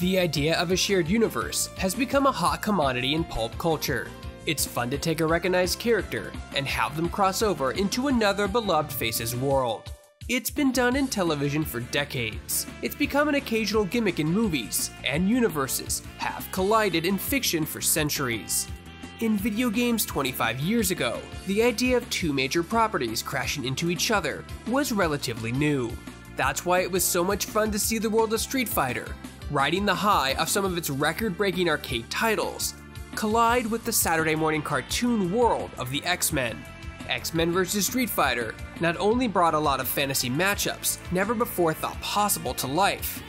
The idea of a shared universe has become a hot commodity in pulp culture. It's fun to take a recognized character and have them cross over into another beloved face's world. It's been done in television for decades. It's become an occasional gimmick in movies, and universes have collided in fiction for centuries. In video games 25 years ago, the idea of two major properties crashing into each other was relatively new. That's why it was so much fun to see the world of Street Fighter, riding the high of some of its record-breaking arcade titles, collide with the Saturday morning cartoon world of the X-Men. X-Men vs. Street Fighter not only brought a lot of fantasy matchups never before thought possible to life,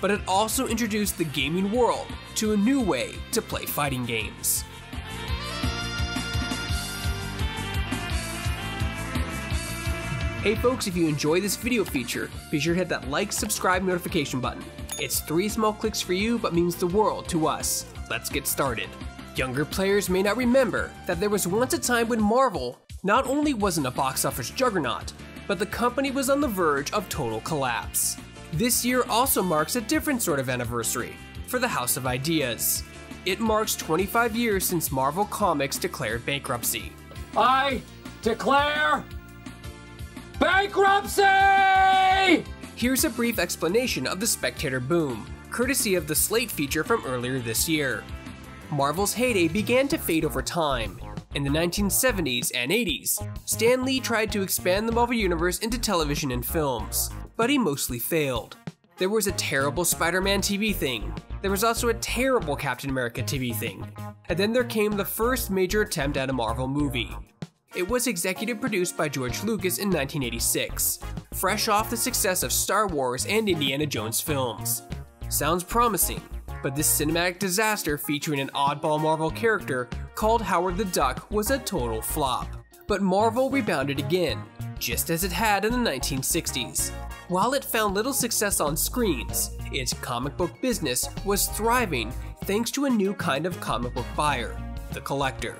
but it also introduced the gaming world to a new way to play fighting games. Hey folks, if you enjoy this video feature, be sure to hit that like, subscribe, notification button. It's 3 small clicks for you, but means the world to us. Let's get started. Younger players may not remember that there was once a time when Marvel not only wasn't a box office juggernaut, but the company was on the verge of total collapse. This year also marks a different sort of anniversary for the House of Ideas. It marks 25 years since Marvel Comics declared bankruptcy. I declare bankruptcy! Here's a brief explanation of the spectator boom, courtesy of the Slate feature from earlier this year. Marvel's heyday began to fade over time. In the 1970s and 80s, Stan Lee tried to expand the Marvel Universe into television and films, but he mostly failed. There was a terrible Spider-Man TV thing, there was also a terrible Captain America TV thing, and then there came the first major attempt at a Marvel movie. It was executive produced by George Lucas in 1986, fresh off the success of Star Wars and Indiana Jones films. Sounds promising, but this cinematic disaster featuring an oddball Marvel character called Howard the Duck was a total flop. But Marvel rebounded again, just as it had in the 1960s. While it found little success on screens, its comic book business was thriving thanks to a new kind of comic book buyer, the collector.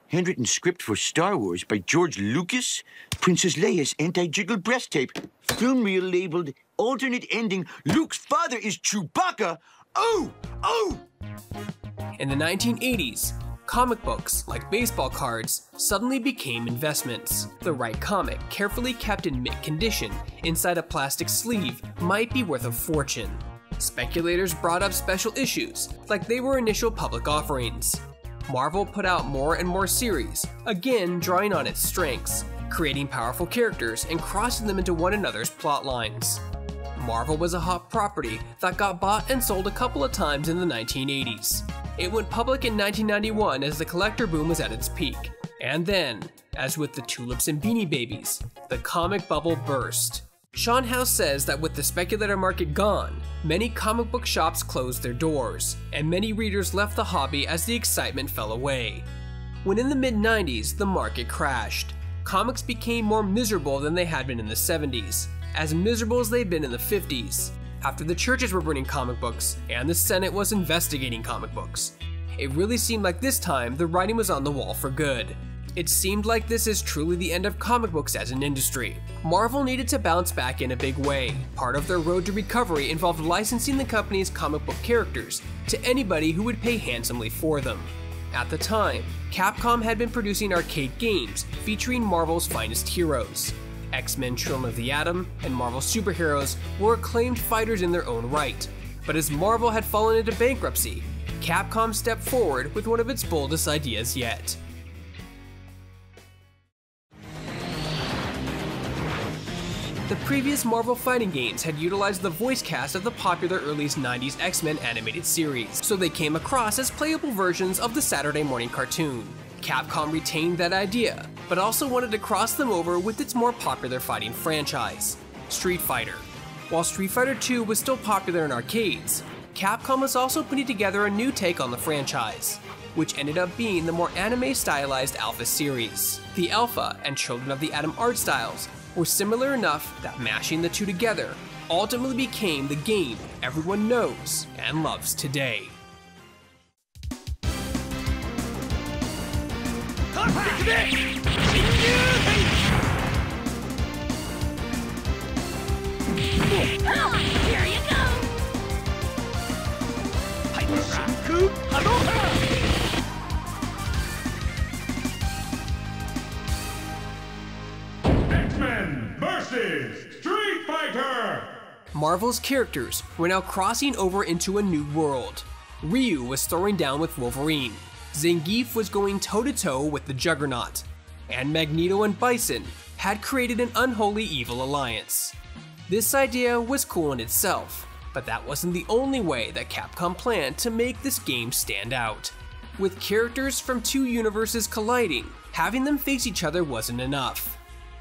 Handwritten script for Star Wars by George Lucas? Princess Leia's anti-jiggle breast tape. Film reel labeled alternate ending. Luke's father is Chewbacca. Oh! In the 1980s, comic books, like baseball cards, suddenly became investments. The right comic, carefully kept in mint condition inside a plastic sleeve, might be worth a fortune. Speculators brought up special issues, like they were initial public offerings. Marvel put out more and more series, again drawing on its strengths, creating powerful characters and crossing them into one another's plot lines. Marvel was a hot property that got bought and sold a couple of times in the 1980s. It went public in 1991 as the collector boom was at its peak. And then, as with the Tulips and Beanie Babies, the comic bubble burst. Sean House says that with the speculator market gone, many comic book shops closed their doors, and many readers left the hobby as the excitement fell away. When in the mid-90s, the market crashed. Comics became more miserable than they had been in the 70s, as miserable as they'd been in the 50s, after the churches were burning comic books and the Senate was investigating comic books. It really seemed like this time the writing was on the wall for good. It seemed like this is truly the end of comic books as an industry. Marvel needed to bounce back in a big way. Part of their road to recovery involved licensing the company's comic book characters to anybody who would pay handsomely for them. At the time, Capcom had been producing arcade games featuring Marvel's finest heroes. X-Men Children of the Atom and Marvel superheroes were acclaimed fighters in their own right. But as Marvel had fallen into bankruptcy, Capcom stepped forward with one of its boldest ideas yet. The previous Marvel fighting games had utilized the voice cast of the popular early 90s X-Men animated series, so they came across as playable versions of the Saturday morning cartoon. Capcom retained that idea, but also wanted to cross them over with its more popular fighting franchise, Street Fighter. While Street Fighter 2 was still popular in arcades, Capcom was also putting together a new take on the franchise, which ended up being the more anime-stylized Alpha series. The Alpha and Children of the Atom art styles were similar enough that mashing the two together ultimately became the game everyone knows and loves today. Here you go! X-Men versus Street Fighter! Marvel's characters were now crossing over into a new world. Ryu was throwing down with Wolverine, Zangief was going toe-to-toe with the Juggernaut, and Magneto and Bison had created an unholy evil alliance. This idea was cool in itself, but that wasn't the only way that Capcom planned to make this game stand out. With characters from two universes colliding, having them face each other wasn't enough.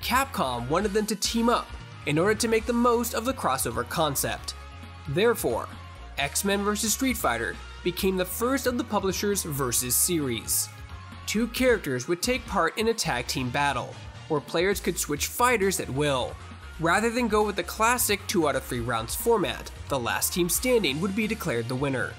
Capcom wanted them to team up in order to make the most of the crossover concept. Therefore, X-Men vs. Street Fighter became the first of the publisher's Versus series. Two characters would take part in a tag team battle, where players could switch fighters at will. Rather than go with the classic 2 out of 3 rounds format, the last team standing would be declared the winner.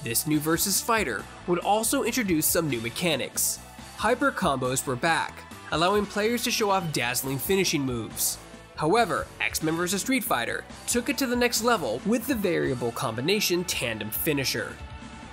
This new Versus fighter would also introduce some new mechanics. Hyper combos were back, allowing players to show off dazzling finishing moves. However, X-Men vs. Street Fighter took it to the next level with the variable combination Tandem Finisher.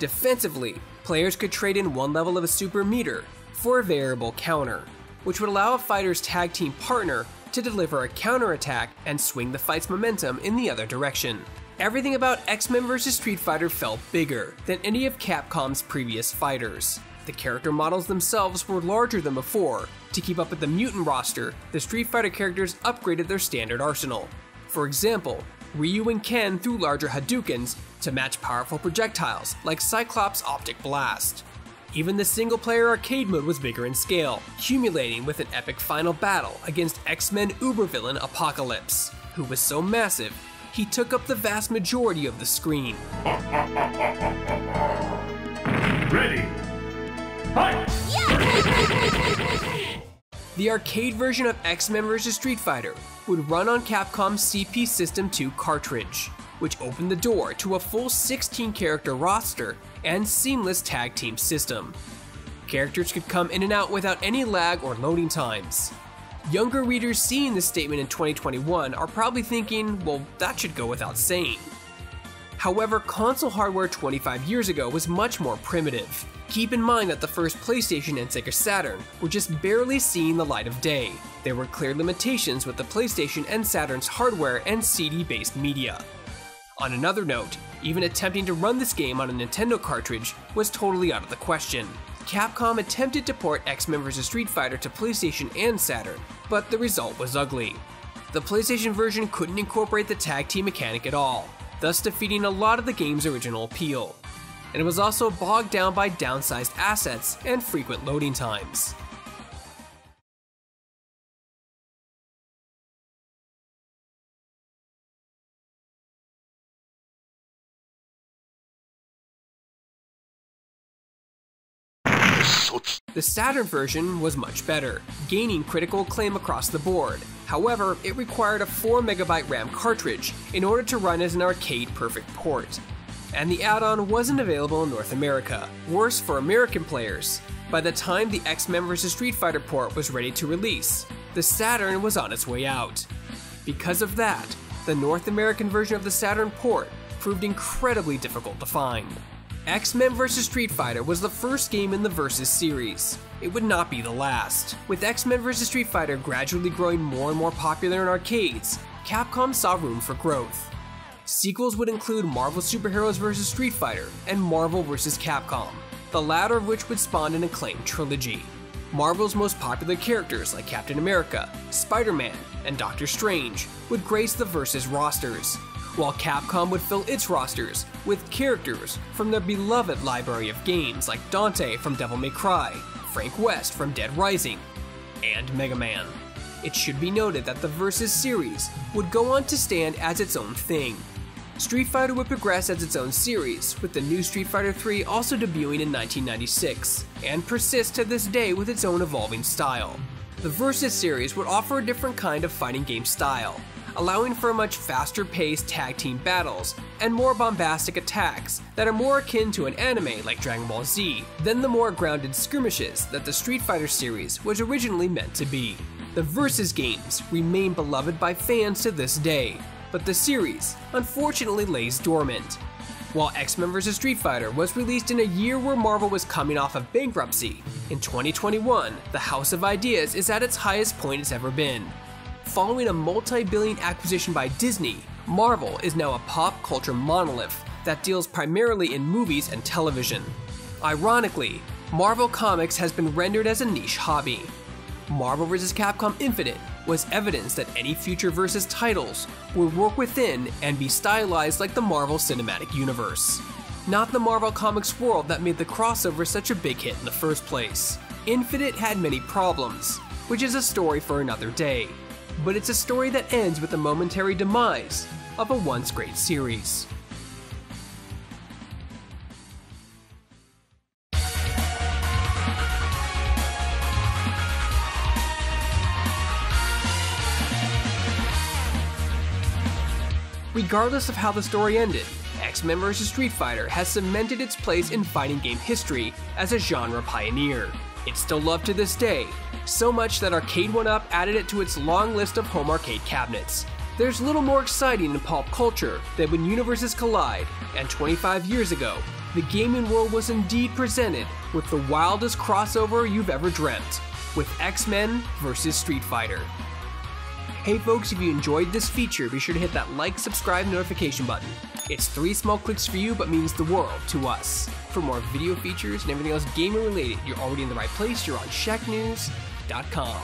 Defensively, players could trade in one level of a super meter for a variable counter, which would allow a fighter's tag team partner to deliver a counterattack and swing the fight's momentum in the other direction. Everything about X-Men vs. Street Fighter felt bigger than any of Capcom's previous fighters. The character models themselves were larger than before. To keep up with the mutant roster, the Street Fighter characters upgraded their standard arsenal. For example, Ryu and Ken threw larger Hadoukens to match powerful projectiles like Cyclops' Optic Blast. Even the single-player arcade mode was bigger in scale, culminating with an epic final battle against X-Men uber-villain Apocalypse, who was so massive, he took up the vast majority of the screen. Ready! Fight! The arcade version of X-Men vs. Street Fighter would run on Capcom's CP System 2 cartridge, which opened the door to a full 16-character roster and seamless tag team system. Characters could come in and out without any lag or loading times. Younger readers seeing this statement in 2021 are probably thinking, well, that should go without saying. However, console hardware 25 years ago was much more primitive. Keep in mind that the first PlayStation and Sega Saturn were just barely seeing the light of day. There were clear limitations with the PlayStation and Saturn's hardware and CD-based media. On another note, even attempting to run this game on a Nintendo cartridge was totally out of the question. Capcom attempted to port X-Men vs. Street Fighter to PlayStation and Saturn, but the result was ugly. The PlayStation version couldn't incorporate the tag team mechanic at all, thus defeating a lot of the game's original appeal. And it was also bogged down by downsized assets and frequent loading times. The Saturn version was much better, gaining critical acclaim across the board. However, it required a 4MB RAM cartridge in order to run as an arcade-perfect port. And the add-on wasn't available in North America. Worse for American players, by the time the X-Men vs. Street Fighter port was ready to release, the Saturn was on its way out. Because of that, the North American version of the Saturn port proved incredibly difficult to find. X-Men vs. Street Fighter was the first game in the Versus series. It would not be the last. With X-Men vs. Street Fighter gradually growing more and more popular in arcades, Capcom saw room for growth. Sequels would include Marvel Superheroes vs. Street Fighter and Marvel vs. Capcom, the latter of which would spawn an acclaimed trilogy. Marvel's most popular characters like Captain America, Spider-Man, and Doctor Strange would grace the Versus rosters, while Capcom would fill its rosters with characters from their beloved library of games like Dante from Devil May Cry, Frank West from Dead Rising, and Mega Man. It should be noted that the Versus series would go on to stand as its own thing. Street Fighter would progress as its own series, with the new Street Fighter III also debuting in 1996, and persists to this day with its own evolving style. The Versus series would offer a different kind of fighting game style, allowing for much faster-paced tag team battles and more bombastic attacks that are more akin to an anime like Dragon Ball Z than the more grounded skirmishes that the Street Fighter series was originally meant to be. The Versus games remain beloved by fans to this day, but the series unfortunately lays dormant. While X-Men vs. Street Fighter was released in a year where Marvel was coming off of bankruptcy, In 2021, the House of Ideas is at its highest point it's ever been. Following a multi-billion acquisition by Disney, Marvel is now a pop culture monolith that deals primarily in movies and television. Ironically, Marvel Comics has been rendered as a niche hobby. Marvel vs. Capcom Infinite was evidence that any future Versus titles would work within and be stylized like the Marvel Cinematic Universe. Not the Marvel Comics world that made the crossover such a big hit in the first place. Infinite had many problems, which is a story for another day, but it's a story that ends with the momentary demise of a once great series. Regardless of how the story ended, X-Men vs. Street Fighter has cemented its place in fighting game history as a genre pioneer. It's still loved to this day, so much that Arcade 1-Up added it to its long list of home arcade cabinets. There's little more exciting in pop culture than when universes collide, and 25 years ago, the gaming world was indeed presented with the wildest crossover you've ever dreamt, with X-Men vs. Street Fighter. Hey folks, if you enjoyed this feature, be sure to hit that like, subscribe, notification button. It's 3 small clicks for you, but means the world to us. For more video features and everything else gaming related, you're already in the right place. You're on Shacknews.com.